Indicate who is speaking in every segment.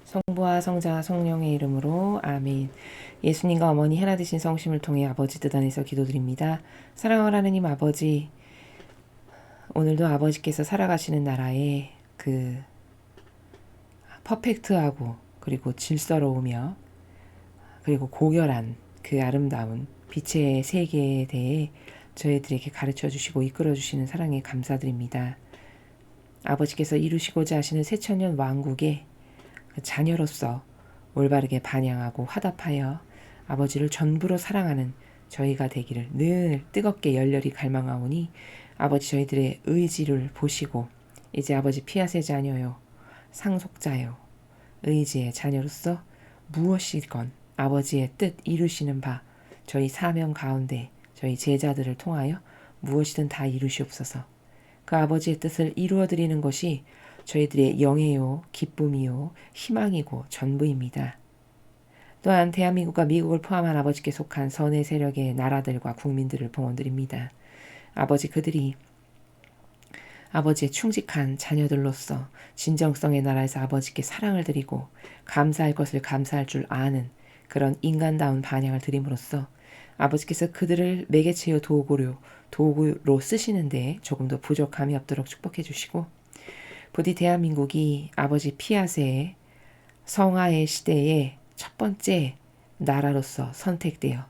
Speaker 1: 성부와 성자와 성령의 이름으로 아멘. 예수님과 어머니 하나 되신 성심을 통해 아버지 뜻 안에서 기도드립니다. 사랑하는 하느님 아버지, 오늘도 아버지께서 살아가시는 나라에 그 퍼펙트하고 그리고 질서로우며 그리고 고결한 그 아름다운 빛의 세계에 대해 저희들에게 가르쳐 주시고 이끌어 주시는 사랑에 감사드립니다. 아버지께서 이루시고자 하시는 새천년 왕국의 자녀로서 올바르게 반영하고 화답하여 아버지를 전부로 사랑하는 저희가 되기를 늘 뜨겁게 열렬히 갈망하오니 아버지 저희들의 의지를 보시고 이제 아버지 피아세 자녀요 상속자요 의지의 자녀로서 무엇이건 아버지의 뜻 이루시는 바 저희 사명 가운데 저희 제자들을 통하여 무엇이든 다 이루시옵소서. 그 아버지의 뜻을 이루어드리는 것이 저희들의 영예요, 기쁨이요, 희망이고 전부입니다. 또한 대한민국과 미국을 포함한 아버지께 속한 선의 세력의 나라들과 국민들을 봉헌드립니다. 아버지 그들이 아버지의 충직한 자녀들로서 진정성의 나라에서 아버지께 사랑을 드리고 감사할 것을 감사할 줄 아는 그런 인간다운 반향을 드림으로써 아버지께서 그들을 매개체요 도구로 쓰시는데 조금 더 부족함이 없도록 축복해 주시고 부디 대한민국이 아버지 피아세의 성화의 시대의 첫 번째 나라로서 선택되어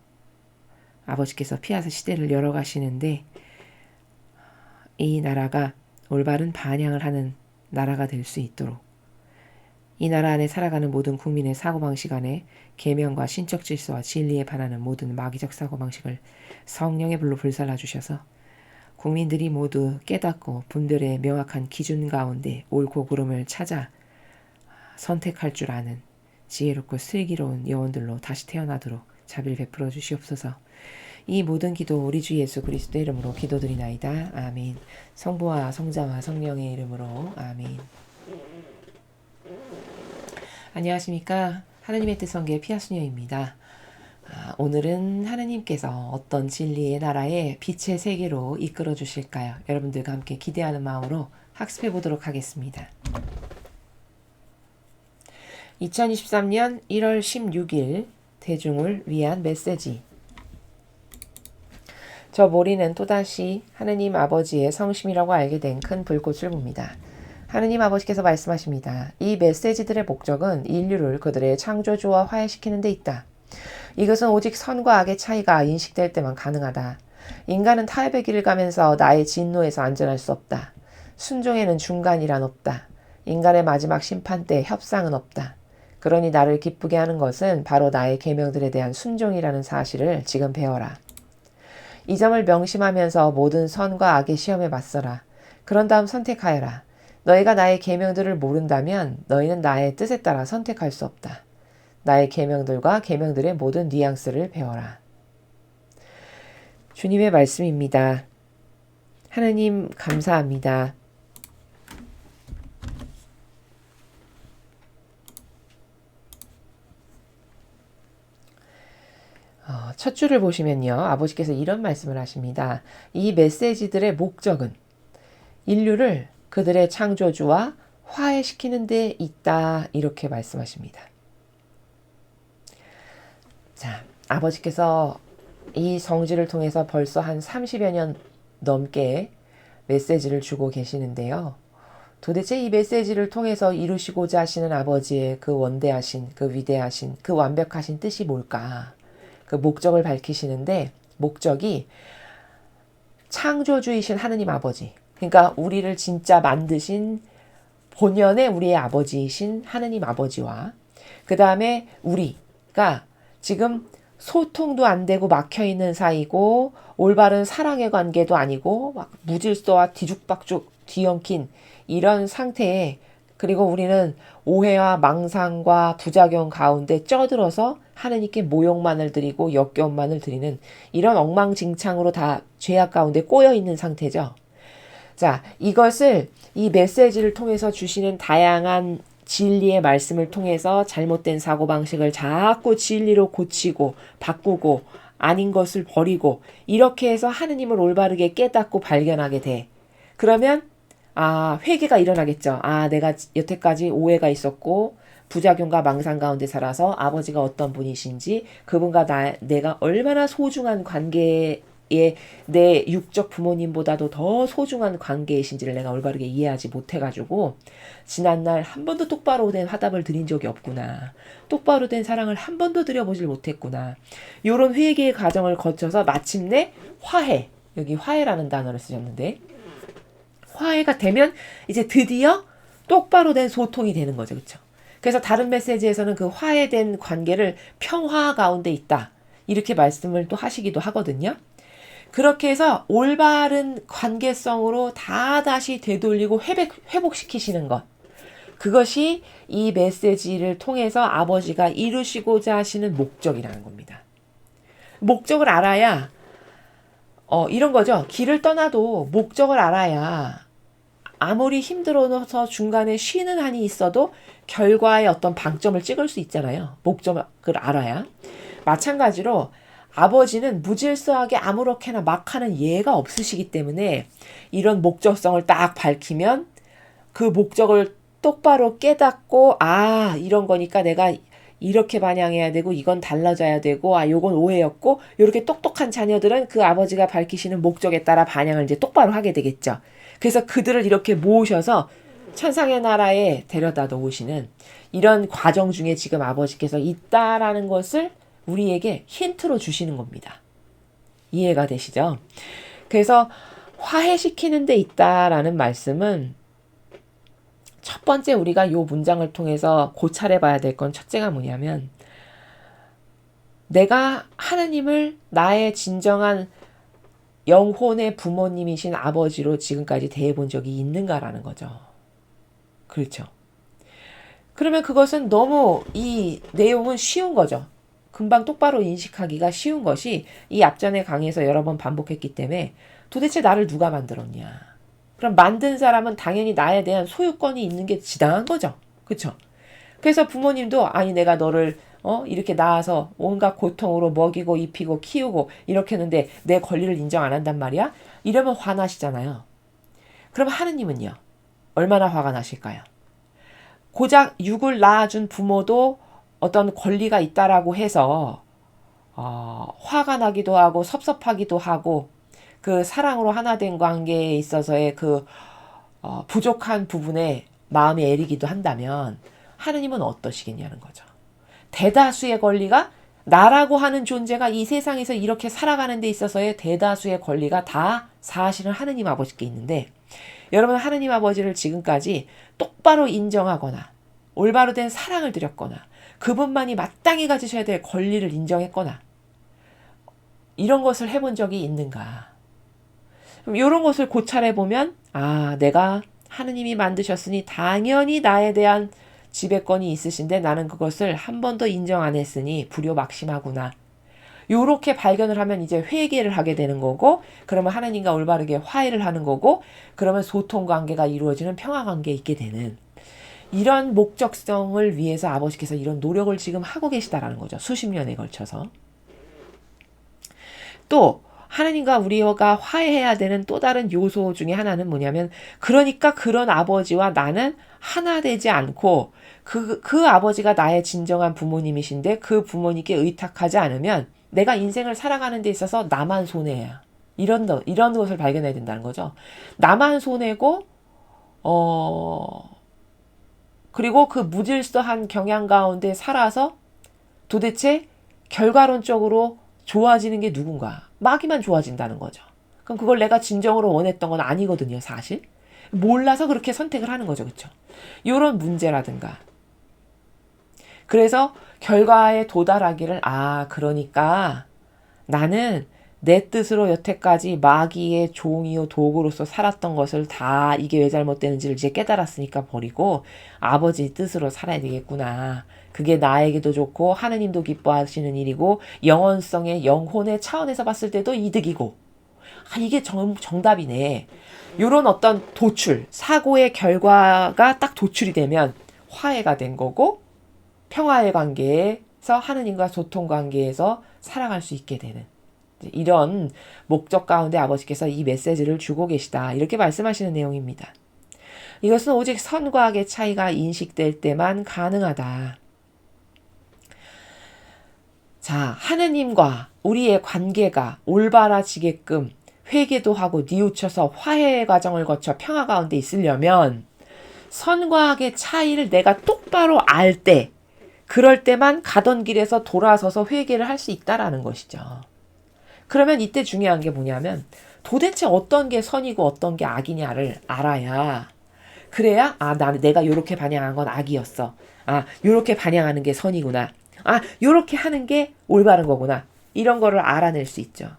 Speaker 1: 아버지께서 피아세 시대를 열어가시는데 이 나라가 올바른 반향을 하는 나라가 될 수 있도록 이 나라 안에 살아가는 모든 국민의 사고방식 안에 계명과 신적 질서와 진리에 반하는 모든 마귀적 사고방식을 성령의 불로 불살라 주셔서 국민들이 모두 깨닫고 분별의 명확한 기준 가운데 옳고 그름을 찾아 선택할 줄 아는 지혜롭고 슬기로운 영혼들로 다시 태어나도록 자비를 베풀어 주시옵소서. 이 모든 기도 우리 주 예수 그리스도의 이름으로 기도드리나이다. 아멘. 성부와 성자와 성령의 이름으로 아멘. 안녕하십니까. 하느님의 뜻 성계 피아수녀입니다. 오늘은 하느님께서 어떤 진리의 나라에 빛의 세계로 이끌어 주실까요? 여러분들과 함께 기대하는 마음으로 학습해 보도록 하겠습니다. 2023년 1월 16일 대중을 위한 메시지. 저 모리는 또다시 하느님 아버지의 성심이라고 알게 된 큰 불꽃을 봅니다. 하느님 아버지께서 말씀하십니다. 이 메시지들의 목적은 인류를 그들의 창조주와 화해시키는 데 있다. 이것은 오직 선과 악의 차이가 인식될 때만 가능하다. 인간은 타협의 길을 가면서 나의 진노에서 안전할 수 없다. 순종에는 중간이란 없다. 인간의 마지막 심판 때 협상은 없다. 그러니 나를 기쁘게 하는 것은 바로 나의 계명들에 대한 순종이라는 사실을 지금 배워라. 이 점을 명심하면서 모든 선과 악의 시험에 맞서라. 그런 다음 선택하여라. 너희가 나의 계명들을 모른다면 너희는 나의 뜻에 따라 선택할 수 없다. 나의 계명들과 계명들의 모든 뉘앙스를 배워라. 주님의 말씀입니다. 하나님 감사합니다. 첫 줄을 보시면요. 아버지께서 이런 말씀을 하십니다. 이 메시지들의 목적은 인류를 그들의 창조주와 화해시키는 데 있다. 이렇게 말씀하십니다. 자, 아버지께서 이 성지를 통해서 벌써 한 30여 년 넘게 메시지를 주고 계시는데요. 도대체 이 메시지를 통해서 이루시고자 하시는 아버지의 그 원대하신, 그 위대하신, 그 완벽하신 뜻이 뭘까? 그 목적을 밝히시는데 목적이 창조주이신 하느님 아버지, 그러니까 우리를 진짜 만드신 본연의 우리의 아버지이신 하느님 아버지와 그 다음에 우리가 지금 소통도 안 되고 막혀있는 사이고 올바른 사랑의 관계도 아니고 막 무질서와 뒤죽박죽 뒤엉킨 이런 상태에 그리고 우리는 오해와 망상과 부작용 가운데 쪄들어서 하느님께 모욕만을 드리고 역겨움만을 드리는 이런 엉망진창으로 다 죄악 가운데 꼬여있는 상태죠. 자, 이것을 이 메시지를 통해서 주시는 다양한 진리의 말씀을 통해서 잘못된 사고방식을 자꾸 진리로 고치고 바꾸고 아닌 것을 버리고 이렇게 해서 하느님을 올바르게 깨닫고 발견하게 돼. 그러면 회개가 일어나겠죠. 내가 여태까지 오해가 있었고 부작용과 망상 가운데 살아서 아버지가 어떤 분이신지 그분과 내가 얼마나 소중한 관계에 내 육적 부모님보다도 더 소중한 관계이신지를 내가 올바르게 이해하지 못해가지고 지난날 한 번도 똑바로 된 화답을 드린 적이 없구나. 똑바로 된 사랑을 한 번도 드려보질 못했구나. 이런 회개의 과정을 거쳐서 마침내 화해, 여기 화해라는 단어를 쓰셨는데 화해가 되면 이제 드디어 똑바로 된 소통이 되는 거죠. 그렇죠? 그래서 다른 메시지에서는 그 화해된 관계를 평화 가운데 있다. 이렇게 말씀을 또 하시기도 하거든요. 그렇게 해서 올바른 관계성으로 다 다시 되돌리고 회복시키시는 것. 그것이 이 메시지를 통해서 아버지가 이루시고자 하시는 목적이라는 겁니다. 목적을 알아야 이런 거죠. 길을 떠나도 목적을 알아야 아무리 힘들어서 중간에 쉬는 한이 있어도 결과에 어떤 방점을 찍을 수 있잖아요. 목적을 알아야. 마찬가지로 아버지는 무질서하게 아무렇게나 막 하는 예가 없으시기 때문에 이런 목적성을 딱 밝히면 그 목적을 똑바로 깨닫고 이런 거니까 내가 이렇게 반영해야 되고 이건 달라져야 되고 요건 오해였고 이렇게 똑똑한 자녀들은 그 아버지가 밝히시는 목적에 따라 반영을 이제 똑바로 하게 되겠죠. 그래서 그들을 이렇게 모으셔서 천상의 나라에 데려다 놓으시는 이런 과정 중에 지금 아버지께서 있다라는 것을 우리에게 힌트로 주시는 겁니다. 이해가 되시죠? 그래서 화해시키는 데 있다라는 말씀은 첫 번째 우리가 이 문장을 통해서 고찰해 봐야 될 건 첫째가 뭐냐면 내가 하느님을 나의 진정한 영혼의 부모님이신 아버지로 지금까지 대해본 적이 있는가라는 거죠. 그렇죠. 그러면 그것은 너무 이 내용은 쉬운 거죠. 금방 똑바로 인식하기가 쉬운 것이 이 앞전의 강의에서 여러 번 반복했기 때문에 도대체 나를 누가 만들었냐. 그럼 만든 사람은 당연히 나에 대한 소유권이 있는 게 지당한 거죠. 그렇죠? 그래서 부모님도 내가 너를 이렇게 낳아서 온갖 고통으로 먹이고 입히고 키우고 이렇게 했는데 내 권리를 인정 안 한단 말이야? 이러면 화나시잖아요. 그럼 하느님은요? 얼마나 화가 나실까요? 고작 육을 낳아준 부모도 어떤 권리가 있다라고 해서 화가 나기도 하고 섭섭하기도 하고 그 사랑으로 하나 된 관계에 있어서의 그 부족한 부분에 마음이 애리기도 한다면 하느님은 어떠시겠냐는 거죠. 대다수의 권리가 나라고 하는 존재가 이 세상에서 이렇게 살아가는 데 있어서의 대다수의 권리가 다 사실은 하느님 아버지께 있는데 여러분 하느님 아버지를 지금까지 똑바로 인정하거나 올바로 된 사랑을 드렸거나 그분만이 마땅히 가지셔야 될 권리를 인정했거나 이런 것을 해본 적이 있는가. 이런 것을 고찰해보면 내가 하느님이 만드셨으니 당연히 나에 대한 지배권이 있으신데 나는 그것을 한 번도 인정 안 했으니 불효막심하구나. 요렇게 발견을 하면 이제 회개를 하게 되는 거고 그러면 하나님과 올바르게 화해를 하는 거고 그러면 소통 관계가 이루어지는 평화 관계에 있게 되는 이런 목적성을 위해서 아버지께서 이런 노력을 지금 하고 계시다라는 거죠. 수십 년에 걸쳐서. 또 하나님과 우리가 화해해야 되는 또 다른 요소 중에 하나는 뭐냐면 그러니까 그런 아버지와 나는 하나 되지 않고 그 아버지가 나의 진정한 부모님이신데 그 부모님께 의탁하지 않으면 내가 인생을 살아가는 데 있어서 나만 손해야. 이런 것을 발견해야 된다는 거죠. 나만 손해고 그리고 그 무질서한 경향 가운데 살아서 도대체 결과론적으로 좋아지는 게 누군가? 마귀만 좋아진다는 거죠. 그럼 그걸 내가 진정으로 원했던 건 아니거든요, 사실. 몰라서 그렇게 선택을 하는 거죠, 그렇죠? 이런 문제라든가. 그래서 결과에 도달하기를 그러니까 나는 내 뜻으로 여태까지 마귀의 종이요 도구로서 살았던 것을 다 이게 왜 잘못되는지를 이제 깨달았으니까 버리고 아버지 뜻으로 살아야 되겠구나. 그게 나에게도 좋고 하느님도 기뻐하시는 일이고 영혼성의 영혼의 차원에서 봤을 때도 이득이고 이게 정답이네. 이런 어떤 도출, 사고의 결과가 딱 도출이 되면 화해가 된 거고 평화의 관계에서 하느님과 소통 관계에서 살아갈 수 있게 되는 이런 목적 가운데 아버지께서 이 메시지를 주고 계시다. 이렇게 말씀하시는 내용입니다. 이것은 오직 선과 악의 차이가 인식될 때만 가능하다. 자, 하느님과 우리의 관계가 올바라지게끔 회개도 하고 뉘우쳐서 화해의 과정을 거쳐 평화 가운데 있으려면 선과 악의 차이를 내가 똑바로 알 때, 그럴 때만 가던 길에서 돌아서서 회개를 할 수 있다라는 것이죠. 그러면 이때 중요한 게 뭐냐면 도대체 어떤 게 선이고 어떤 게 악이냐를 알아야, 그래야 내가 요렇게 반영한 건 악이었어. 요렇게 반영하는 게 선이구나. 요렇게 하는 게 올바른 거구나. 이런 거를 알아낼 수 있죠.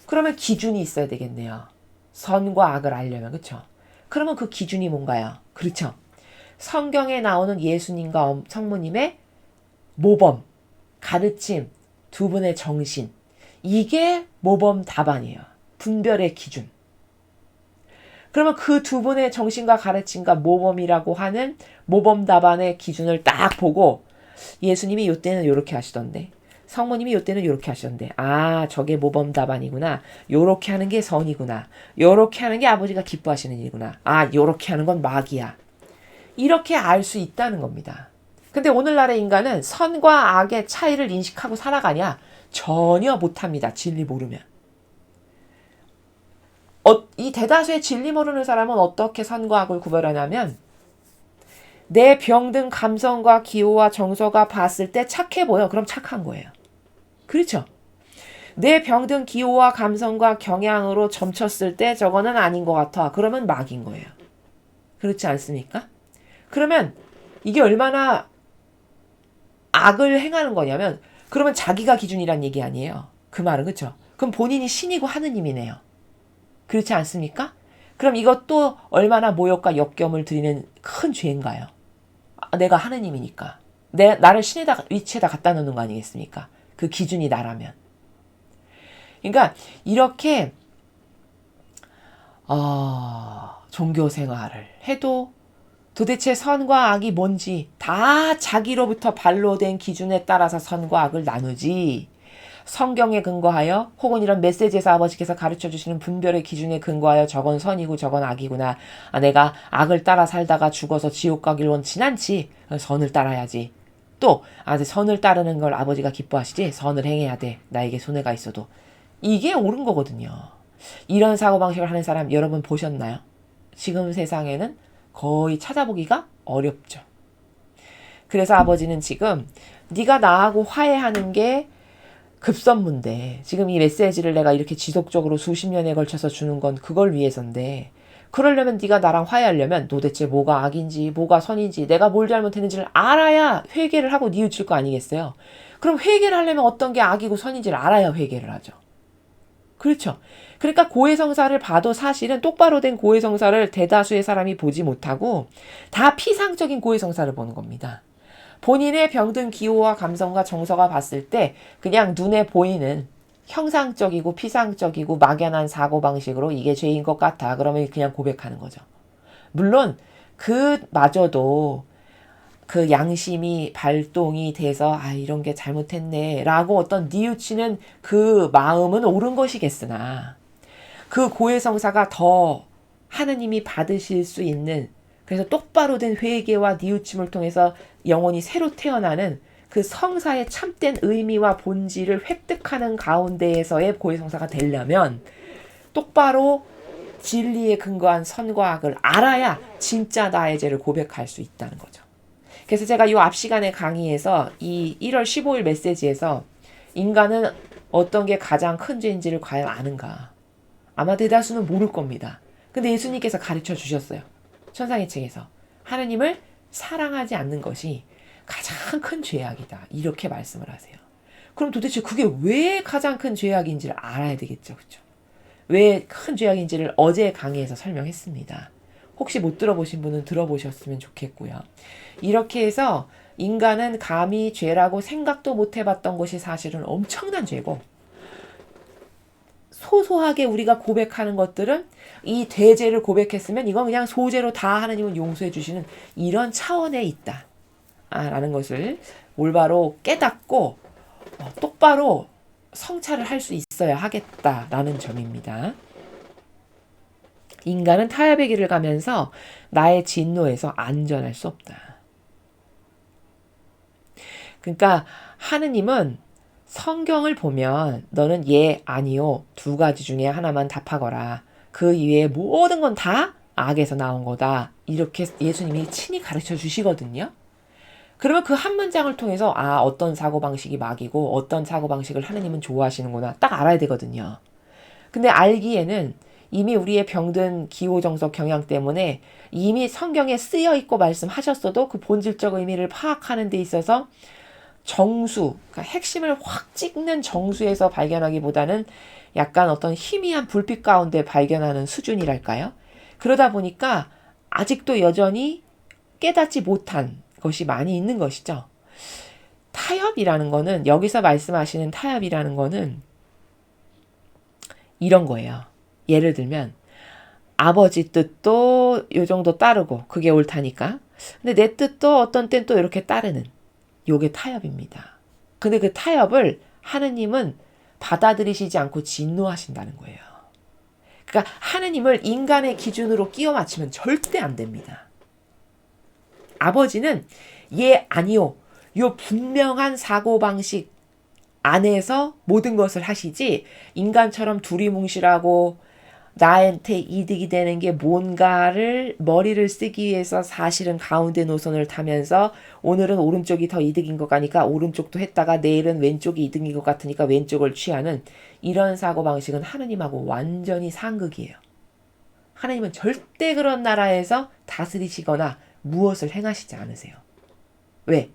Speaker 1: 그러면 기준이 있어야 되겠네요. 선과 악을 알려면, 그렇죠? 그러면 그 기준이 뭔가요? 그렇죠? 성경에 나오는 예수님과 성모님의 모범, 가르침, 두 분의 정신, 이게 모범 답안이에요. 분별의 기준. 그러면 그 두 분의 정신과 가르침과 모범이라고 하는 모범 답안의 기준을 딱 보고 예수님이 요때는 요렇게 하시던데, 성모님이 요때는 요렇게 하시던데, 저게 모범 답안이구나. 요렇게 하는 게 선이구나. 요렇게 하는 게 아버지가 기뻐하시는 일이구나. 요렇게 하는 건 마귀야. 이렇게 알 수 있다는 겁니다. 근데 오늘날의 인간은 선과 악의 차이를 인식하고 살아가냐? 전혀 못합니다. 진리 모르면. 이 대다수의 진리 모르는 사람은 어떻게 선과 악을 구별하냐면 내 병든 감성과 기호와 정서가 봤을 때 착해 보여. 그럼 착한 거예요. 그렇죠? 내 병든 기호와 감성과 경향으로 점쳤을 때 저거는 아닌 것 같아. 그러면 막인 거예요. 그렇지 않습니까? 그러면 이게 얼마나 악을 행하는 거냐면, 그러면 자기가 기준이란 얘기 아니에요. 그 말은, 그렇죠? 그럼 본인이 신이고 하느님이네요. 그렇지 않습니까? 그럼 이것도 얼마나 모욕과 역경을 드리는 큰 죄인가요? 내가 하느님이니까. 나를 신의 위치에다 갖다 놓는 거 아니겠습니까? 그 기준이 나라면. 그러니까 이렇게 종교 생활을 해도 도대체 선과 악이 뭔지 다 자기로부터 발로된 기준에 따라서 선과 악을 나누지, 성경에 근거하여 혹은 이런 메시지에서 아버지께서 가르쳐 주시는 분별의 기준에 근거하여 저건 선이고 저건 악이구나. 내가 악을 따라 살다가 죽어서 지옥 가길 원치 않지. 선을 따라야지. 또 선을 따르는 걸 아버지가 기뻐하시지. 선을 행해야 돼. 나에게 손해가 있어도. 이게 옳은 거거든요. 이런 사고방식을 하는 사람 여러분 보셨나요? 지금 세상에는 거의 찾아보기가 어렵죠. 그래서 아버지는 지금 네가 나하고 화해하는 게 급선무인데, 지금 이 메시지를 내가 이렇게 지속적으로 수십 년에 걸쳐서 주는 건 그걸 위해서인데, 그러려면 네가 나랑 화해하려면 도대체 뭐가 악인지 뭐가 선인지 내가 뭘 잘못했는지를 알아야 회개를 하고 뉘우칠 거 아니겠어요? 그럼 회개를 하려면 어떤 게 악이고 선인지를 알아야 회개를 하죠. 그렇죠? 그러니까 고해성사를 봐도 사실은 똑바로 된 고해성사를 대다수의 사람이 보지 못하고 다 피상적인 고해성사를 보는 겁니다. 본인의 병든 기호와 감성과 정서가 봤을 때 그냥 눈에 보이는 형상적이고 피상적이고 막연한 사고방식으로 이게 죄인 것 같아. 그러면 그냥 고백하는 거죠. 물론 그마저도 그 양심이 발동이 돼서 이런 게 잘못했네 라고 어떤 뉘우치는 그 마음은 옳은 것이겠으나, 그 고해성사가 더 하느님이 받으실 수 있는, 그래서 똑바로 된 회개와 뉘우침을 통해서 영혼이 새로 태어나는 그 성사의 참된 의미와 본질을 획득하는 가운데에서의 고해성사가 되려면 똑바로 진리에 근거한 선과 악을 알아야 진짜 나의 죄를 고백할 수 있다는 거죠. 그래서 제가 이 앞 시간의 강의에서 이 1월 15일 메시지에서 인간은 어떤 게 가장 큰 죄인지를 과연 아는가? 아마 대다수는 모를 겁니다. 근데 예수님께서 가르쳐 주셨어요. 천상의 책에서 하느님을 사랑하지 않는 것이 가장 큰 죄악이다. 이렇게 말씀을 하세요. 그럼 도대체 그게 왜 가장 큰 죄악인지를 알아야 되겠죠. 그렇죠? 왜 큰 죄악인지를 어제 강의에서 설명했습니다. 혹시 못 들어보신 분은 들어보셨으면 좋겠고요. 이렇게 해서 인간은 감히 죄라고 생각도 못 해봤던 것이 사실은 엄청난 죄고, 소소하게 우리가 고백하는 것들은 이 대죄를 고백했으면 이건 그냥 소죄로 다 하나님은 용서해 주시는 이런 차원에 있다 라는 것을 올바로 깨닫고 똑바로 성찰을 할 수 있어야 하겠다라는 점입니다. 인간은 타협의 길을 가면서 나의 진노에서 안전할 수 없다. 그러니까 하느님은 성경을 보면 너는 예, 아니요 두 가지 중에 하나만 답하거라. 그 이외의 모든 건 다 악에서 나온 거다. 이렇게 예수님이 친히 가르쳐 주시거든요. 그러면 그 한 문장을 통해서 어떤 사고방식이 막이고 어떤 사고방식을 하느님은 좋아하시는구나 딱 알아야 되거든요. 근데 알기에는 이미 우리의 병든 기호정석 경향 때문에 이미 성경에 쓰여 있고 말씀하셨어도 그 본질적 의미를 파악하는 데 있어서 정수, 그러니까 핵심을 확 찍는 정수에서 발견하기보다는 약간 어떤 희미한 불빛 가운데 발견하는 수준이랄까요? 그러다 보니까 아직도 여전히 깨닫지 못한 것이 많이 있는 것이죠. 타협이라는 거는, 여기서 말씀하시는 타협이라는 거는 이런 거예요. 예를 들면 아버지 뜻도 요 정도 따르고 그게 옳다니까. 근데 내 뜻도 어떤 땐 또 이렇게 따르는, 요게 타협입니다. 근데 그 타협을 하느님은 받아들이시지 않고 진노하신다는 거예요. 그러니까 하느님을 인간의 기준으로 끼워 맞추면 절대 안 됩니다. 아버지는 예, 아니요, 요 분명한 사고방식 안에서 모든 것을 하시지, 인간처럼 두리뭉실하고 나한테 이득이 되는 게 뭔가를 머리를 쓰기 위해서 사실은 가운데 노선을 타면서 오늘은 오른쪽이 더 이득인 것 같으니까 오른쪽도 했다가 내일은 왼쪽이 이득인 것 같으니까 왼쪽을 취하는 이런 사고방식은 하느님하고 완전히 상극이에요. 하느님은 절대 그런 나라에서 다스리시거나 무엇을 행하시지 않으세요. 왜?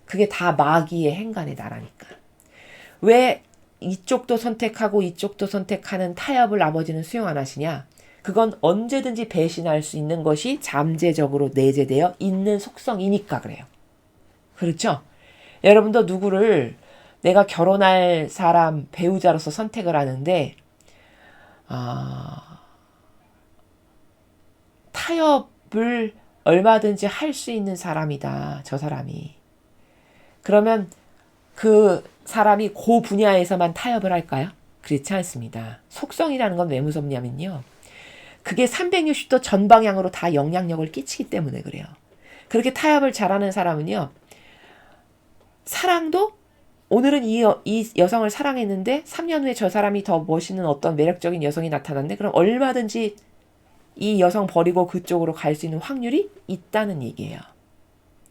Speaker 1: 그게 다 마귀의 행간의 나라니까. 왜 이쪽도 선택하고 이쪽도 선택하는 타협을 아버지는 수용 안 하시냐? 그건 언제든지 배신할 수 있는 것이 잠재적으로 내재되어 있는 속성이니까 그래요. 그렇죠? 여러분도 누구를 내가 결혼할 사람, 배우자로서 선택을 하는데 타협을 얼마든지 할 수 있는 사람이다, 저 사람이. 그러면 그 사람이 그 분야에서만 타협을 할까요? 그렇지 않습니다. 속성이라는 건 왜 무섭냐면요, 그게 360도 전방향으로 다 영향력을 끼치기 때문에 그래요. 그렇게 타협을 잘하는 사람은요, 사랑도 오늘은 이 여성을 사랑했는데 3년 후에 저 사람이 더 멋있는 어떤 매력적인 여성이 나타났는데 그럼 얼마든지 이 여성 버리고 그쪽으로 갈 수 있는 확률이 있다는 얘기예요.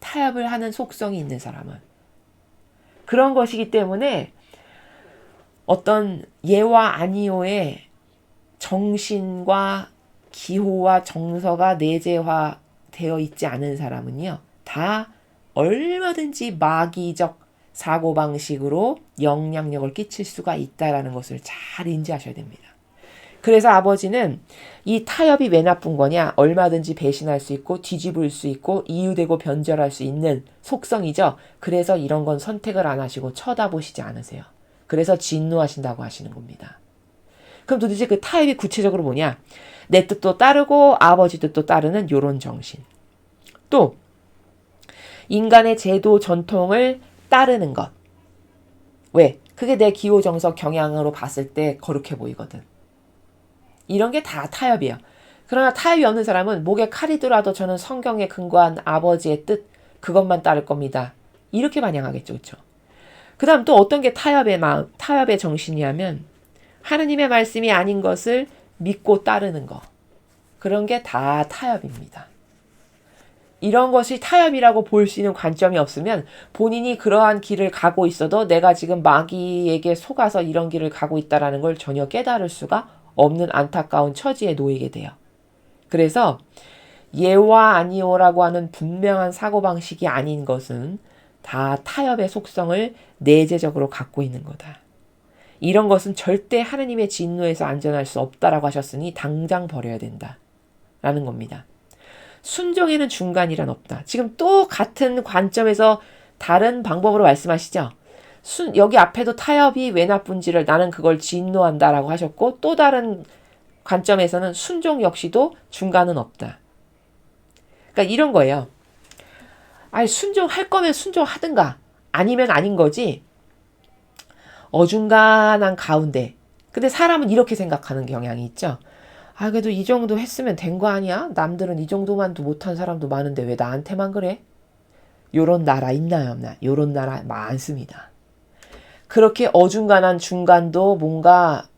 Speaker 1: 타협을 하는 속성이 있는 사람은. 그런 것이기 때문에 어떤 예와 아니오의 정신과 기호와 정서가 내재화되어 있지 않은 사람은요, 다 얼마든지 마귀적 사고방식으로 영향력을 끼칠 수가 있다는 것을 잘 인지하셔야 됩니다. 그래서 아버지는 이 타협이 왜 나쁜 거냐? 얼마든지 배신할 수 있고 뒤집을 수 있고 이유되고 변절할 수 있는 속성이죠. 그래서 이런 건 선택을 안 하시고 쳐다보시지 않으세요. 그래서 진노하신다고 하시는 겁니다. 그럼 도대체 그 타협이 구체적으로 뭐냐? 내 뜻도 따르고 아버지 뜻도 따르는 요런 정신. 또 인간의 제도 전통을 따르는 것. 왜? 그게 내 기호정석 경향으로 봤을 때 거룩해 보이거든. 이런 게 다 타협이에요. 그러나 타협이 없는 사람은 목에 칼이 들어와도 저는 성경에 근거한 아버지의 뜻, 그것만 따를 겁니다. 이렇게 반영하겠죠. 그렇죠? 그 다음 또 어떤 게 타협의 마음, 타협의 정신이냐면 하느님의 말씀이 아닌 것을 믿고 따르는 거. 그런 게 다 타협입니다. 이런 것이 타협이라고 볼 수 있는 관점이 없으면 본인이 그러한 길을 가고 있어도 내가 지금 마귀에게 속아서 이런 길을 가고 있다는 걸 전혀 깨달을 수가 없는 안타까운 처지에 놓이게 돼요. 그래서 예와 아니오라고 하는 분명한 사고방식이 아닌 것은 다 타협의 속성을 내재적으로 갖고 있는 거다. 이런 것은 절대 하느님의 진노에서 안전할 수 없다라고 하셨으니 당장 버려야 된다 라는 겁니다. 순종에는 중간이란 없다. 지금 또 같은 관점에서 다른 방법으로 말씀하시죠. 여기 앞에도 타협이 왜 나쁜지를 나는 그걸 진노한다라고 하셨고, 또 다른 관점에서는 순종 역시도 중간은 없다. 그러니까 이런 거예요. 순종할 거면 순종하든가 아니면 아닌 거지, 어중간한 가운데. 근데 사람은 이렇게 생각하는 경향이 있죠. 아, 그래도 이 정도 했으면 된 거 아니야? 남들은 이 정도만도 못한 사람도 많은데 왜 나한테만 그래? 요런 나라 있나요, 없나? 요런 나라 많습니다. 그렇게 어중간한 중간도 뭔가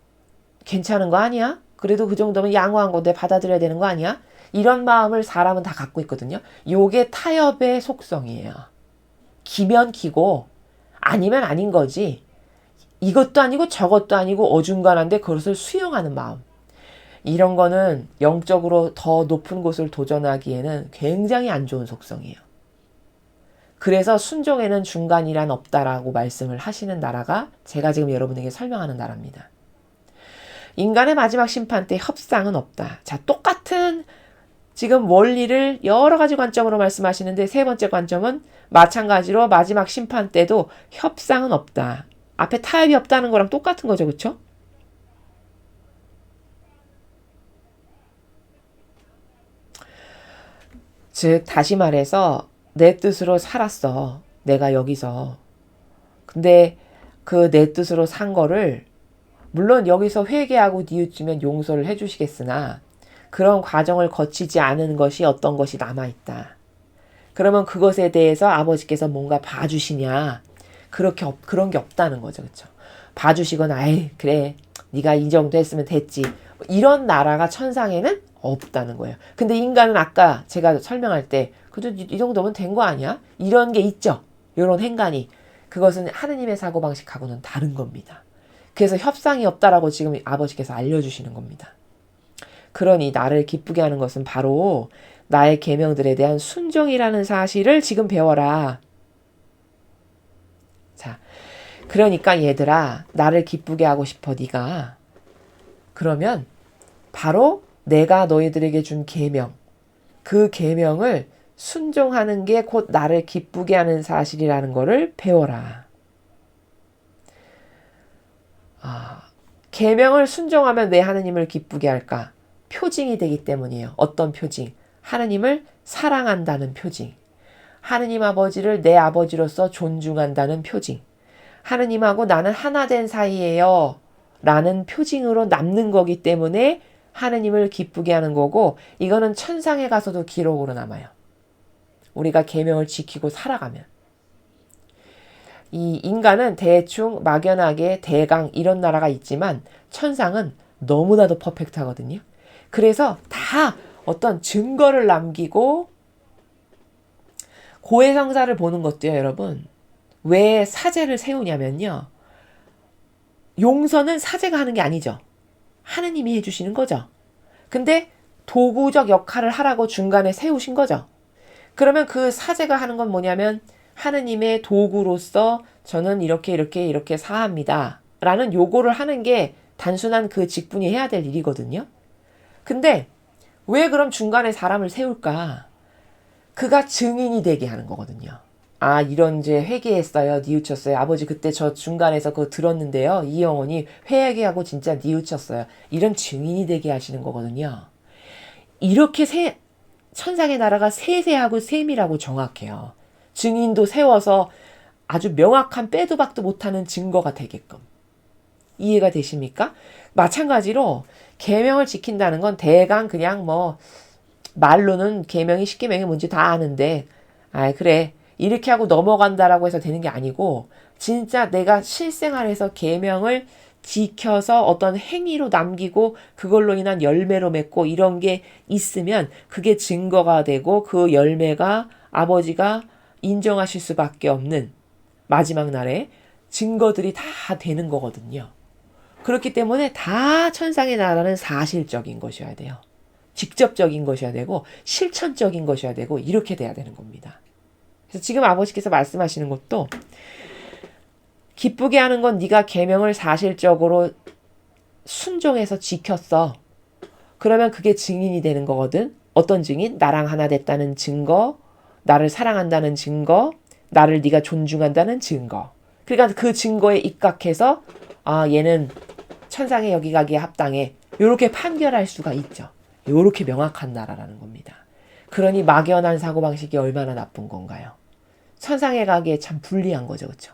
Speaker 1: 괜찮은 거 아니야? 그래도 그 정도면 양호한 건데 받아들여야 되는 거 아니야? 이런 마음을 사람은 다 갖고 있거든요. 요게 타협의 속성이에요. 기면 기고 아니면 아닌 거지. 이것도 아니고 저것도 아니고 어중간한데 그것을 수용하는 마음. 이런 거는 영적으로 더 높은 곳을 도전하기에는 굉장히 안 좋은 속성이에요. 그래서 순종에는 중간이란 없다라고 말씀을 하시는 나라가 제가 지금 여러분에게 설명하는 나라입니다. 인간의 마지막 심판 때 협상은 없다. 자, 똑같은 지금 원리를 여러 가지 관점으로 말씀하시는데 세 번째 관점은 마찬가지로 마지막 심판 때도 협상은 없다. 앞에 타협이 없다는 거랑 똑같은 거죠. 그렇죠? 즉 다시 말해서 내 뜻으로 살았어. 내가 여기서. 근데 그 내 뜻으로 산 거를 물론 여기서 회개하고 뉘우치면 용서를 해주시겠으나 그런 과정을 거치지 않은 것이 어떤 것이 남아있다. 그러면 그것에 대해서 아버지께서 뭔가 봐주시냐. 그런 게 없다는 거죠. 그렇죠? 봐주시거나 아이 그래 네가 이 정도 했으면 됐지. 이런 나라가 천상에는 없다는 거예요. 근데 인간은 아까 제가 설명할 때 그래도 이 정도면 된 거 아니야? 이런 게 있죠. 이런 행간이. 그것은 하느님의 사고방식하고는 다른 겁니다. 그래서 협상이 없다라고 지금 아버지께서 알려주시는 겁니다. 그러니 나를 기쁘게 하는 것은 바로 나의 계명들에 대한 순종이라는 사실을 지금 배워라. 자, 그러니까 얘들아 나를 기쁘게 하고 싶어 네가. 그러면 바로 내가 너희들에게 준 계명, 그 계명을 순종하는 게 곧 나를 기쁘게 하는 사실이라는 거를 배워라. 계명을 순종하면 왜 하느님을 기쁘게 할까? 표징이 되기 때문이에요. 어떤 표징? 하느님을 사랑한다는 표징. 하느님 아버지를 내 아버지로서 존중한다는 표징. 하느님하고 나는 하나 된 사이예요. 라는 표징으로 남는 거기 때문에 하느님을 기쁘게 하는 거고 이거는 천상에 가서도 기록으로 남아요. 우리가 계명을 지키고 살아가면. 이 인간은 대충 막연하게 대강 이런 나라가 있지만 천상은 너무나도 퍼펙트하거든요. 그래서 다 어떤 증거를 남기고 고해성사를 보는 것도요. 여러분. 왜 사제를 세우냐면요. 용서는 사제가 하는 게 아니죠. 하느님이 해주시는 거죠. 근데 도구적 역할을 하라고 중간에 세우신 거죠. 그러면 그 사제가 하는 건 뭐냐면 하느님의 도구로서 저는 이렇게 사합니다. 라는 요구를 하는 게 단순한 그 직분이 해야 될 일이거든요. 근데 왜 그럼 중간에 사람을 세울까? 그가 증인이 되게 하는 거거든요. 아, 이런 죄 회개했어요. 뉘우쳤어요. 아버지 그때 저 중간에서 그거 들었는데요. 이 영혼이 회개하고 진짜 뉘우쳤어요. 이런 증인이 되게 하시는 거거든요. 이렇게 천상의 나라가 세세하고 세밀하고 정확해요. 증인도 세워서 아주 명확한 빼도 박도 못하는 증거가 되게끔. 이해가 되십니까? 마찬가지로 계명을 지킨다는 건 대강 그냥 뭐 말로는 계명이 10계명이 뭔지 다 아는데 아 그래 이렇게 하고 넘어간다라고 해서 되는 게 아니고 진짜 내가 실생활에서 계명을 지켜서 어떤 행위로 남기고 그걸로 인한 열매로 맺고 이런 게 있으면 그게 증거가 되고 그 열매가 아버지가 인정하실 수밖에 없는 마지막 날에 증거들이 다 되는 거거든요. 그렇기 때문에 다 천상의 나라는 사실적인 것이어야 돼요. 직접적인 것이어야 되고 실천적인 것이어야 되고 이렇게 돼야 되는 겁니다. 그래서 지금 아버지께서 말씀하시는 것도 기쁘게 하는 건 네가 계명을 사실적으로 순종해서 지켰어. 그러면 그게 증인이 되는 거거든. 어떤 증인? 나랑 하나 됐다는 증거, 나를 사랑한다는 증거, 나를 네가 존중한다는 증거. 그러니까 그 증거에 입각해서 아 얘는 천상에 여기 가기에 합당해. 이렇게 판결할 수가 있죠. 이렇게 명확한 나라라는 겁니다. 그러니 막연한 사고방식이 얼마나 나쁜 건가요? 천상에 가기에 참 불리한 거죠. 그렇죠?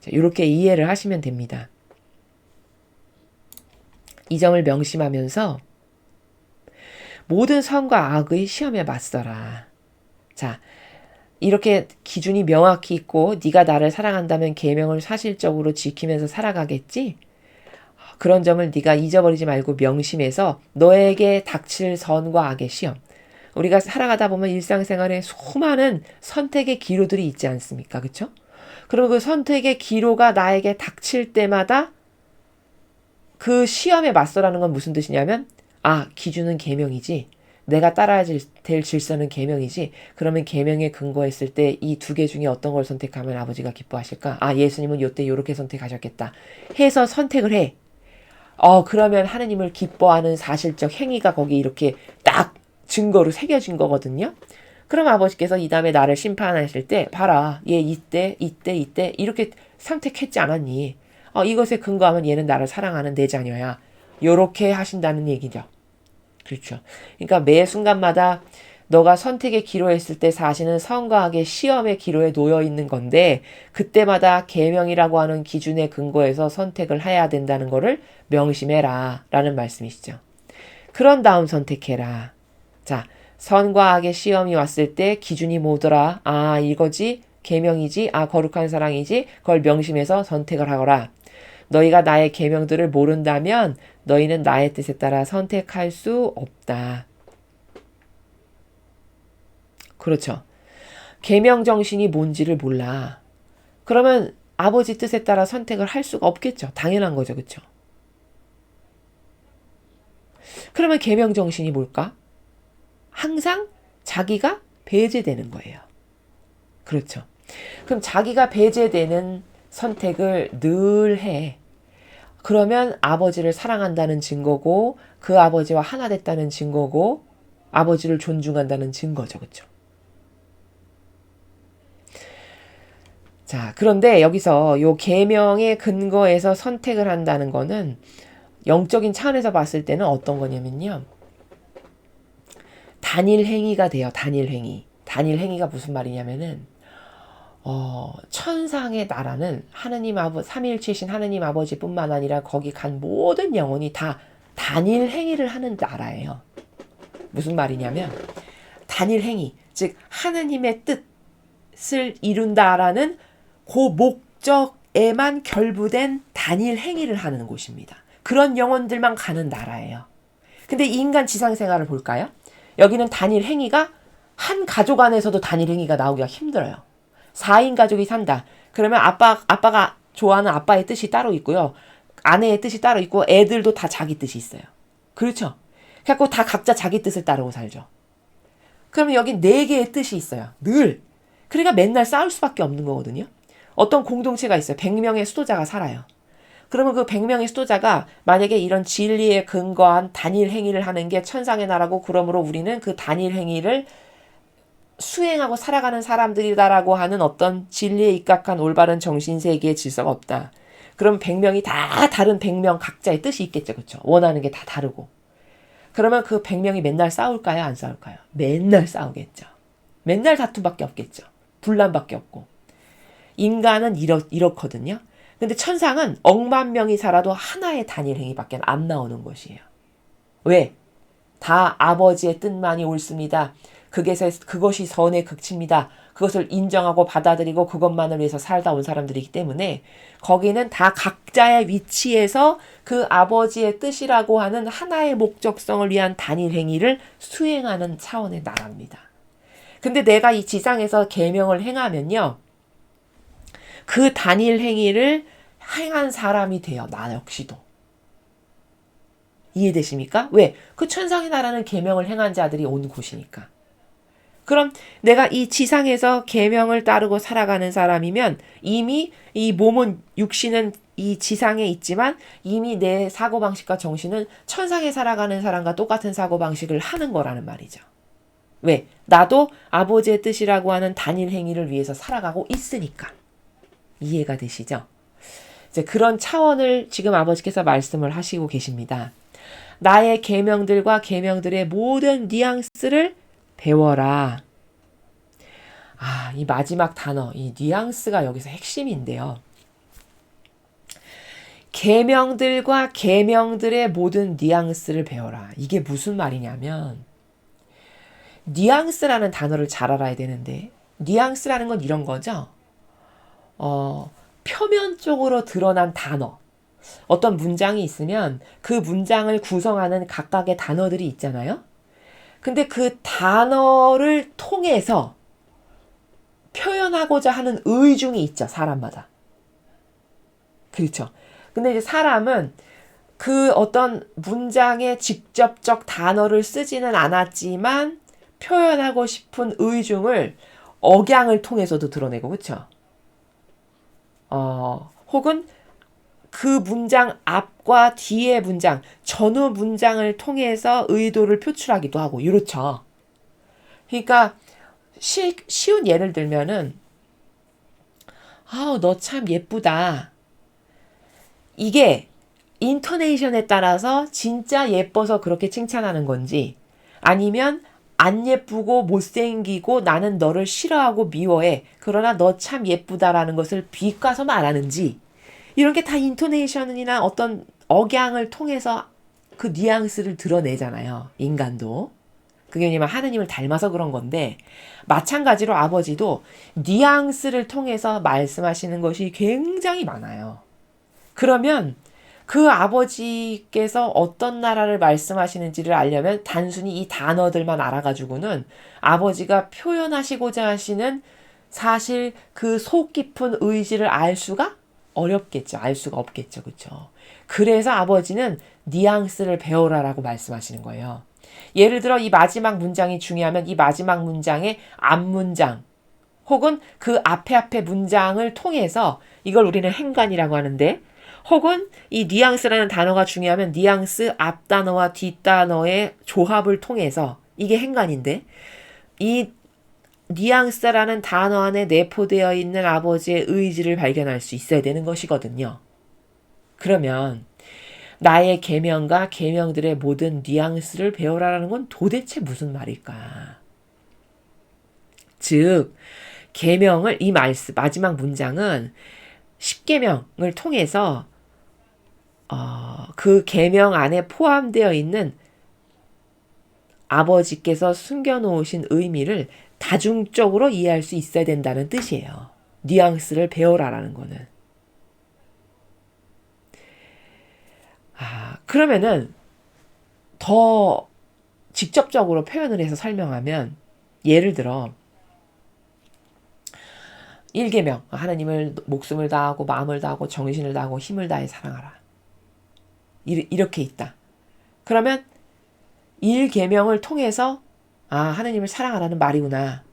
Speaker 1: 이렇게 이해를 하시면 됩니다. 이 점을 명심하면서 모든 선과 악의 시험에 맞서라. 자, 이렇게 기준이 명확히 있고 네가 나를 사랑한다면 계명을 사실적으로 지키면서 살아가겠지? 그런 점을 네가 잊어버리지 말고 명심해서 너에게 닥칠 선과 악의 시험. 우리가 살아가다 보면 일상생활에 수많은 선택의 기로들이 있지 않습니까? 그렇죠? 그리고 그 선택의 기로가 나에게 닥칠 때마다 그 시험에 맞서라는 건 무슨 뜻이냐면 기준은 계명이지. 내가 따라야 될 질서는 계명이지. 그러면 계명에 근거했을 때 이 두 개 중에 어떤 걸 선택하면 아버지가 기뻐하실까? 예수님은 요때 요렇게 선택하셨겠다. 해서 선택을 해. 그러면 하느님을 기뻐하는 사실적 행위가 거기 이렇게 딱 증거로 새겨진 거거든요. 그럼 아버지께서 이 다음에 나를 심판하실 때 봐라. 얘 이때 이렇게 선택했지 않았니? 이것에 근거하면 얘는 나를 사랑하는 내 자녀야. 요렇게 하신다는 얘기죠. 그렇죠. 그러니까 매 순간마다 너가 선택의 기로에 있을 때 사실은 선과 악의 시험의 기로에 놓여 있는 건데 그때마다 계명이라고 하는 기준에 근거해서 선택을 해야 된다는 거를 명심해라 라는 말씀이시죠. 그런 다음 선택해라. 자, 선과 악의 시험이 왔을 때 기준이 뭐더라? 이거지? 계명이지? 거룩한 사랑이지? 그걸 명심해서 선택을 하거라. 너희가 나의 계명들을 모른다면 너희는 나의 뜻에 따라 선택할 수 없다. 그렇죠. 계명 정신이 뭔지를 몰라. 그러면 아버지 뜻에 따라 선택을 할 수가 없겠죠. 당연한 거죠. 그렇죠? 그러면 계명 정신이 뭘까? 항상 자기가 배제되는 거예요. 그렇죠. 그럼 자기가 배제되는 선택을 늘 해. 그러면 아버지를 사랑한다는 증거고 그 아버지와 하나 됐다는 증거고 아버지를 존중한다는 증거죠. 그렇죠? 자, 그런데 여기서 요 계명의 근거에서 선택을 한다는 거는 영적인 차원에서 봤을 때는 어떤 거냐면요. 단일 행위가 돼요. 단일 행위. 단일 행위가 무슨 말이냐면은 천상의 나라는 하느님 아버지, 삼위일체신 하느님 아버지뿐만 아니라 거기 간 모든 영혼이 다 단일 행위를 하는 나라예요. 무슨 말이냐면 단일 행위, 즉 하느님의 뜻을 이룬다라는 그 목적에만 결부된 단일 행위를 하는 곳입니다. 그런 영혼들만 가는 나라예요. 근데 인간 지상생활을 볼까요? 여기는 단일 행위가 한 가족 안에서도 단일 행위가 나오기가 힘들어요. 4인 가족이 산다. 그러면 아빠가 좋아하는 아빠의 뜻이 따로 있고요. 아내의 뜻이 따로 있고 애들도 다 자기 뜻이 있어요. 그렇죠? 그래서 다 각자 자기 뜻을 따르고 살죠. 그러면 여기 4개의 뜻이 있어요. 늘. 그러니까 맨날 싸울 수밖에 없는 거거든요. 어떤 공동체가 있어요. 100명의 수도자가 살아요. 그러면 그 100명의 수도자가 만약에 이런 진리에 근거한 단일 행위를 하는 게 천상의 나라고 그러므로 우리는 그 단일 행위를 수행하고 살아가는 사람들이다라고 하는 어떤 진리에 입각한 올바른 정신세계의 질서가 없다. 그럼 100명이 다 다른 100명 각자의 뜻이 있겠죠. 그렇죠? 원하는 게 다 다르고. 그러면 그 100명이 맨날 싸울까요? 안 싸울까요? 맨날 싸우겠죠. 맨날 다툼밖에 없겠죠. 분란밖에 없고. 인간은 이렇거든요. 근데 천상은 억만 명이 살아도 하나의 단일 행위밖에 안 나오는 것이에요. 왜? 다 아버지의 뜻만이 옳습니다. 그것이 선의 극치입니다. 그것을 인정하고 받아들이고 그것만을 위해서 살다 온 사람들이기 때문에 거기는 다 각자의 위치에서 그 아버지의 뜻이라고 하는 하나의 목적성을 위한 단일 행위를 수행하는 차원의 나라입니다. 근데 내가 이 지상에서 계명을 행하면요. 그 단일 행위를 행한 사람이 돼요. 나 역시도. 이해되십니까? 왜? 그 천상의 나라는 계명을 행한 자들이 온 곳이니까. 그럼 내가 이 지상에서 계명을 따르고 살아가는 사람이면 이미 이 몸은 육신은 이 지상에 있지만 이미 내 사고방식과 정신은 천상에 살아가는 사람과 똑같은 사고방식을 하는 거라는 말이죠. 왜? 나도 아버지의 뜻이라고 하는 단일 행위를 위해서 살아가고 있으니까. 이해가 되시죠? 이제 그런 차원을 지금 아버지께서 말씀을 하시고 계십니다. 나의 계명들과 계명들의 모든 뉘앙스를 배워라. 이 마지막 단어, 이 뉘앙스가 여기서 핵심인데요. 계명들과 계명들의 모든 뉘앙스를 배워라. 이게 무슨 말이냐면 뉘앙스라는 단어를 잘 알아야 되는데, 뉘앙스라는 건 이런 거죠. 표면적으로 드러난 단어. 어떤 문장이 있으면 그 문장을 구성하는 각각의 단어들이 있잖아요. 근데 그 단어를 통해서 표현하고자 하는 의중이 있죠, 사람마다. 그렇죠. 근데 이제 사람은 그 어떤 문장의 직접적 단어를 쓰지는 않았지만 표현하고 싶은 의중을 억양을 통해서도 드러내고, 그렇죠? 혹은 그 문장 앞과 뒤의 문장, 전후 문장을 통해서 의도를 표출하기도 하고, 이렇죠. 그러니까 쉬운 예를 들면은, 아우, 너 참 예쁘다. 이게 인토네이션에 따라서 진짜 예뻐서 그렇게 칭찬하는 건지, 아니면 안 예쁘고 못생기고 나는 너를 싫어하고 미워해. 그러나 너 참 예쁘다라는 것을 비꼬아서 말하는지, 이런 게 다 인토네이션이나 어떤 억양을 통해서 그 뉘앙스를 드러내잖아요. 인간도. 그게 왜냐면 하느님을 닮아서 그런 건데, 마찬가지로 아버지도 뉘앙스를 통해서 말씀하시는 것이 굉장히 많아요. 그러면 그 아버지께서 어떤 나라를 말씀하시는지를 알려면 단순히 이 단어들만 알아가지고는 아버지가 표현하시고자 하시는 사실 그 속 깊은 의지를 알 수가 어렵겠죠. 알 수가 없겠죠. 그렇죠? 그래서 아버지는 뉘앙스를 배워라라고 말씀하시는 거예요. 예를 들어 이 마지막 문장이 중요하면 이 마지막 문장의 앞문장 혹은 그 앞에 문장을 통해서, 이걸 우리는 행간이라고 하는데, 혹은 이 뉘앙스라는 단어가 중요하면 뉘앙스 앞 단어와 뒷 단어의 조합을 통해서, 이게 행간인데, 이 뉘앙스라는 단어 안에 내포되어 있는 아버지의 의지를 발견할 수 있어야 되는 것이거든요. 그러면 나의 계명과 계명들의 모든 뉘앙스를 배우라는 건 도대체 무슨 말일까? 즉, 계명을, 이 말씀 마지막 문장은 십계명을 통해서 그 계명 안에 포함되어 있는 아버지께서 숨겨놓으신 의미를 다중적으로 이해할 수 있어야 된다는 뜻이에요. 뉘앙스를 배워라라는 거는. 그러면은 더 직접적으로 표현을 해서 설명하면, 예를 들어 1계명, 하나님을 목숨을 다하고 마음을 다하고 정신을 다하고 힘을 다해 사랑하라. 이렇게 있다. 그러면 1계명을 통해서 하나님을 사랑하라는 말이구나.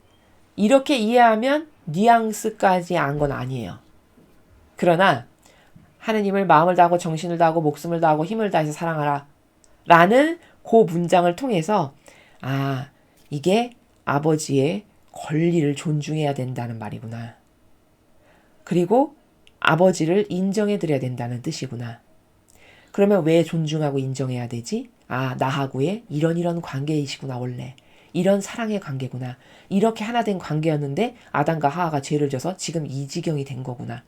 Speaker 1: 이렇게 이해하면 뉘앙스까지 안 건 아니에요. 그러나 하나님을 마음을 다하고 정신을 다하고 목숨을 다하고 힘을 다해서 사랑하라 라는 그 문장을 통해서 이게 아버지의 권리를 존중해야 된다는 말이구나. 그리고 아버지를 인정해드려야 된다는 뜻이구나. 그러면 왜 존중하고 인정해야 되지? 나하고의 이런 관계이시구나. 원래 이런 사랑의 관계구나. 이렇게 하나 된 관계였는데 아담과 하와가 죄를 져서 지금 이 지경이 된 거구나.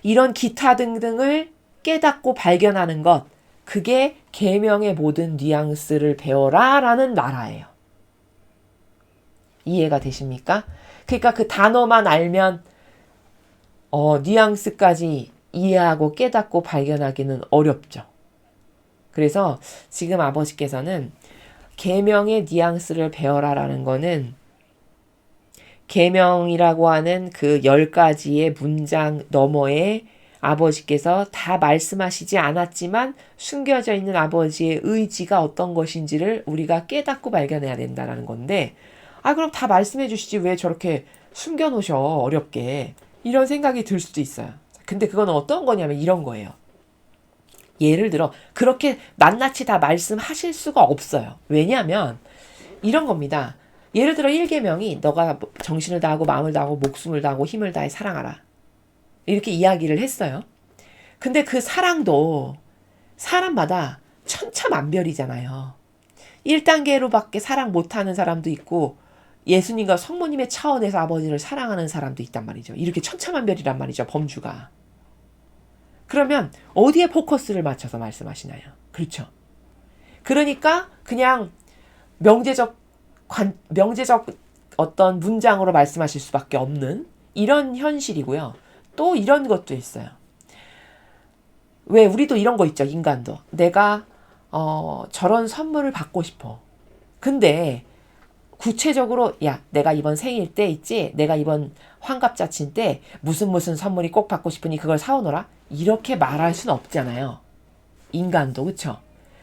Speaker 1: 이런 기타 등등을 깨닫고 발견하는 것, 그게 계명의 모든 뉘앙스를 배워라 라는 나라예요. 이해가 되십니까? 그러니까 그 단어만 알면 뉘앙스까지 이해하고 깨닫고 발견하기는 어렵죠. 그래서 지금 아버지께서는 계명의 뉘앙스를 배워라라는 거는 계명이라고 하는 그 10가지의 문장 너머에 아버지께서 다 말씀하시지 않았지만 숨겨져 있는 아버지의 의지가 어떤 것인지를 우리가 깨닫고 발견해야 된다는 건데, 그럼 다 말씀해 주시지 왜 저렇게 숨겨놓으셔 어렵게, 이런 생각이 들 수도 있어요. 근데 그건 어떤 거냐면 이런 거예요. 예를 들어 그렇게 낱낱이 다 말씀하실 수가 없어요. 왜냐하면 이런 겁니다. 예를 들어 1계명이 너가 정신을 다하고 마음을 다하고 목숨을 다하고 힘을 다해 사랑하라, 이렇게 이야기를 했어요. 근데 그 사랑도 사람마다 천차만별이잖아요. 1단계로밖에 사랑 못하는 사람도 있고 예수님과 성모님의 차원에서 아버지를 사랑하는 사람도 있단 말이죠. 이렇게 천차만별이란 말이죠, 범주가. 그러면 어디에 포커스를 맞춰서 말씀하시나요? 그렇죠. 그러니까 그냥 명제적 명제적 어떤 문장으로 말씀하실 수밖에 없는 이런 현실이고요. 또 이런 것도 있어요. 왜 우리도 이런 거 있죠. 인간도. 내가 저런 선물을 받고 싶어. 근데 구체적으로 야 내가 이번 생일 때 있지 내가 이번 환갑잔치 때 무슨 선물이 꼭 받고 싶으니 그걸 사오너라 이렇게 말할 수는 없잖아요. 인간도 그쵸?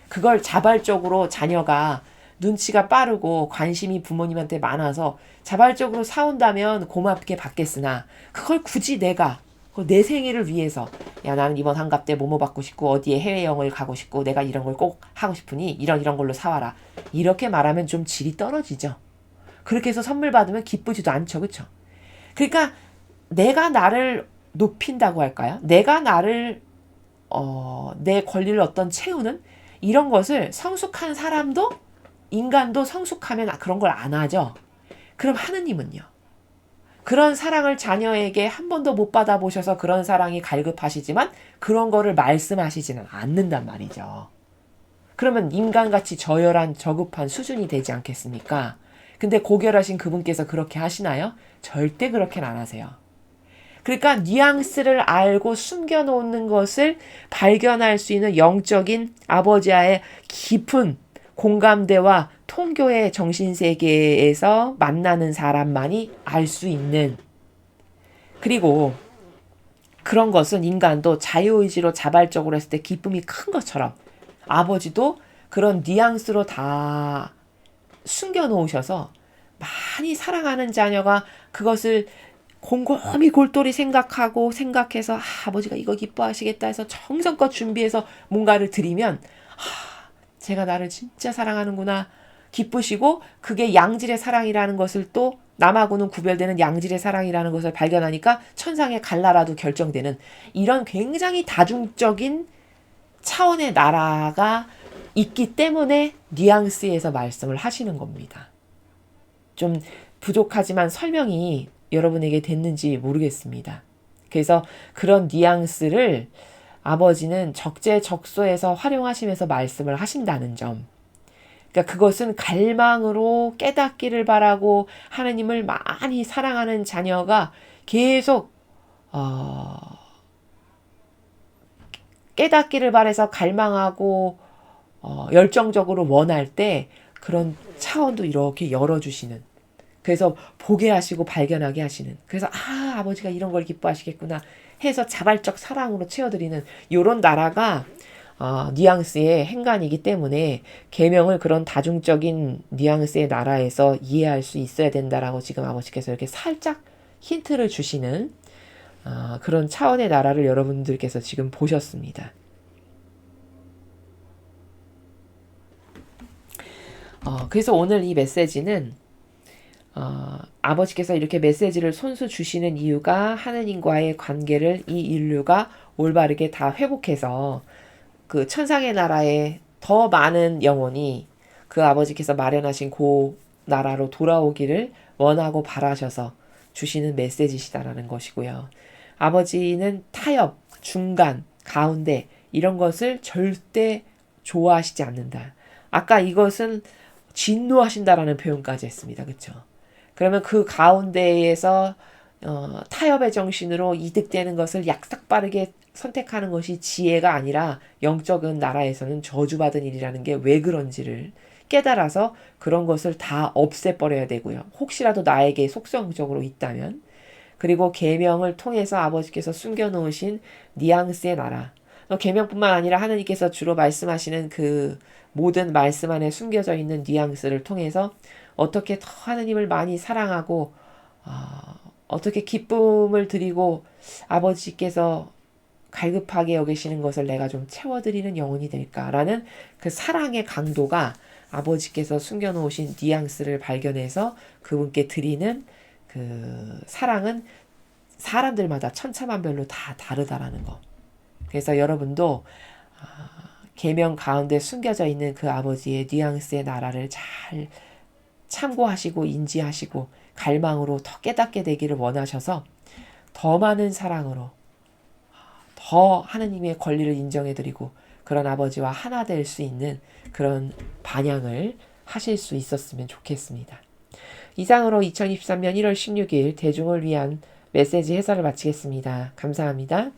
Speaker 1: 그걸 자발적으로 자녀가 눈치가 빠르고 관심이 부모님한테 많아서 자발적으로 사온다면 고맙게 받겠으나 그걸 굳이 내가 내 생일을 위해서 야 나는 이번 환갑 때 뭐뭐 받고 싶고 어디에 해외여행을 가고 싶고 내가 이런 걸 꼭 하고 싶으니 이런 걸로 사와라 이렇게 말하면 좀 질이 떨어지죠. 그렇게 해서 선물 받으면 기쁘지도 않죠. 그쵸? 그러니까 내가 나를 높인다고 할까요? 내가 나를 내 권리를 어떤 채우는 이런 것을 성숙한 사람도 인간도 성숙하면 그런 걸 안 하죠. 그럼 하느님은요? 그런 사랑을 자녀에게 한 번도 못 받아보셔서 그런 사랑이 갈급하시지만 그런 거를 말씀하시지는 않는단 말이죠. 그러면 인간같이 저열한 저급한 수준이 되지 않겠습니까? 근데 고결하신 그분께서 그렇게 하시나요? 절대 그렇게는 안 하세요. 그러니까 뉘앙스를 알고 숨겨놓는 것을 발견할 수 있는 영적인 아버지와의 깊은 공감대와 통교의 정신세계에서 만나는 사람만이 알 수 있는 그리고 그런 것은 인간도 자유의지로 자발적으로 했을 때 기쁨이 큰 것처럼 아버지도 그런 뉘앙스로 다 숨겨놓으셔서 많이 사랑하는 자녀가 그것을 곰곰이 골똘히 생각해서 아버지가 이거 기뻐하시겠다 해서 정성껏 준비해서 뭔가를 드리면 제가 나를 진짜 사랑하는구나 기쁘시고 그게 양질의 사랑이라는 것을 또 남하고는 구별되는 양질의 사랑이라는 것을 발견하니까 천상에 갈나라도 결정되는 이런 굉장히 다중적인 차원의 나라가 있기 때문에 뉘앙스에서 말씀을 하시는 겁니다. 좀 부족하지만 설명이 여러분에게 됐는지 모르겠습니다. 그래서 그런 뉘앙스를 아버지는 적재적소에서 활용하시면서 말씀을 하신다는 점. 그러니까 그것은 갈망으로 깨닫기를 바라고 하나님을 많이 사랑하는 자녀가 계속 깨닫기를 바라서 갈망하고 열정적으로 원할 때 그런 차원도 이렇게 열어주시는 그래서 보게 하시고 발견하게 하시는 그래서 아버지가 이런 걸 기뻐하시겠구나 해서 자발적 사랑으로 채워드리는 이런 나라가 뉘앙스의 행간이기 때문에 계명을 그런 다중적인 뉘앙스의 나라에서 이해할 수 있어야 된다라고 지금 아버지께서 이렇게 살짝 힌트를 주시는 그런 차원의 나라를 여러분들께서 지금 보셨습니다. 그래서 오늘 이 메시지는 아버지께서 이렇게 메시지를 손수 주시는 이유가 하느님과의 관계를 이 인류가 올바르게 다 회복해서 그 천상의 나라에 더 많은 영혼이 그 아버지께서 마련하신 그 나라로 돌아오기를 원하고 바라셔서 주시는 메시지시다라는 것이고요. 아버지는 타협, 중간, 가운데 이런 것을 절대 좋아하시지 않는다. 아까 이것은 진노하신다라는 표현까지 했습니다. 그렇죠? 그러면 그 가운데에서 타협의 정신으로 이득되는 것을 약삭빠르게 선택하는 것이 지혜가 아니라 영적인 나라에서는 저주받은 일이라는 게 왜 그런지를 깨달아서 그런 것을 다 없애버려야 되고요. 혹시라도 나에게 속성적으로 있다면 그리고 계명을 통해서 아버지께서 숨겨놓으신 뉘앙스의 나라 계명뿐만 아니라 하느님께서 주로 말씀하시는 그 모든 말씀 안에 숨겨져 있는 뉘앙스를 통해서 어떻게 더 하느님을 많이 사랑하고 어떻게 기쁨을 드리고 아버지께서 갈급하게 여기시는 것을 내가 좀 채워드리는 영혼이 될까라는 그 사랑의 강도가 아버지께서 숨겨놓으신 뉘앙스를 발견해서 그분께 드리는 그 사랑은 사람들마다 천차만별로 다 다르다라는 거. 그래서 여러분도 계명 가운데 숨겨져 있는 그 아버지의 뉘앙스의 나라를 잘 참고하시고 인지하시고 갈망으로 더 깨닫게 되기를 원하셔서 더 많은 사랑으로 더 하느님의 권리를 인정해드리고 그런 아버지와 하나 될 수 있는 그런 반향을 하실 수 있었으면 좋겠습니다. 이상으로 2023년 1월 16일 대중을 위한 메시지 해설을 마치겠습니다. 감사합니다.